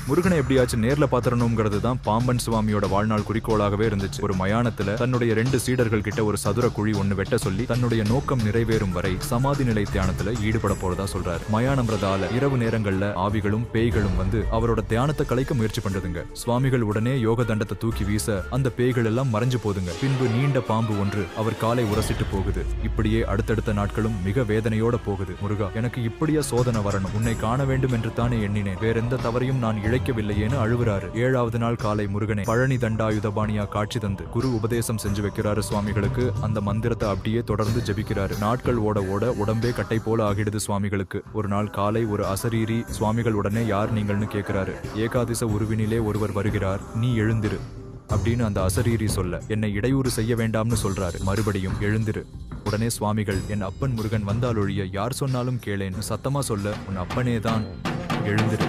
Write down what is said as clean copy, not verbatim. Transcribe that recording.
முருகனை எப்படியாச்சும் நேர்ல பாத்திரணுங்கிறது தான் பாம்பன் சுவாமியோட வாழ்நாள் குறிக்கோளாகவே இருந்துச்சு. ஒரு மயானத்துல தன்னுடைய 2 சீடர்கள் கிட்ட ஒரு சதுர குழி ஒண்ணு வெட்ட சொல்லி தன்னுடைய நோக்கம் நிறைவேறும் வரை சமாதி நிலை தியானத்துல ஈடுபட போறதா சொல்றாரு. மயானம்ன்றதால இரவு நேரங்கள்ல ஆவிகளும் பேய்களும் வந்து அவரோட தியானத்தை கலைக்க முயற்சி பண்றதுங்க. சுவாமிகள் உடனே யோக தண்டத்தை தூக்கி வீச அந்த பேய்கள் எல்லாம் மறைஞ்சு போதுங்க. பின்பு நீண்ட பாம்பு ஒன்று அவர் காலை உரசிட்டு போகுது. இப்படியே அடுத்தடுத்த நாட்களும் மிக வேதனையோட போகுது. முருகா, எனக்கு இப்படியா சோதனை வரணும்? உன்னை காண வேண்டும் என்று தானே எண்ணினேன். வேற எந்த தவறையும் நான் இழைக்கவில்லையேன்னு அழுவுறாரு. 7வது நாள் காலை முருகனை பழனி தண்டாயுதபாணியா காட்சி தந்து குரு உபதேசம் செஞ்சு வைக்கிறாரு சுவாமிகளுக்கு. அந்த மந்திரத்தை அப்படியே தொடர்ந்து ஜபிக்கிறாரு. நாட்கள் ஓட ஓட உடம்பே கட்டை போல ஆகிடுது சுவாமிகளுக்கு. ஒரு நாள் காலை ஒரு அசரீரி சுவாமிகள் உடனே யார் நீங்கள்னு கேட்கிறாரு. ஏகாதிச உருவினிலே ஒருவர் வருகிறார், நீ எழுந்திரு அப்படின்னு அந்த அசரீரி சொல்ல என்னை இடையூறு செய்ய வேண்டாம்னு சொல்றாரு. மறுபடியும் எழுந்திரு. உடனே சுவாமிகள், என் அப்பன் முருகன் வந்தாலொழிய யார் சொன்னாலும் கேளேன்னு சத்தமா சொல்ல, உன் அப்பனே தான், எழுந்திரு.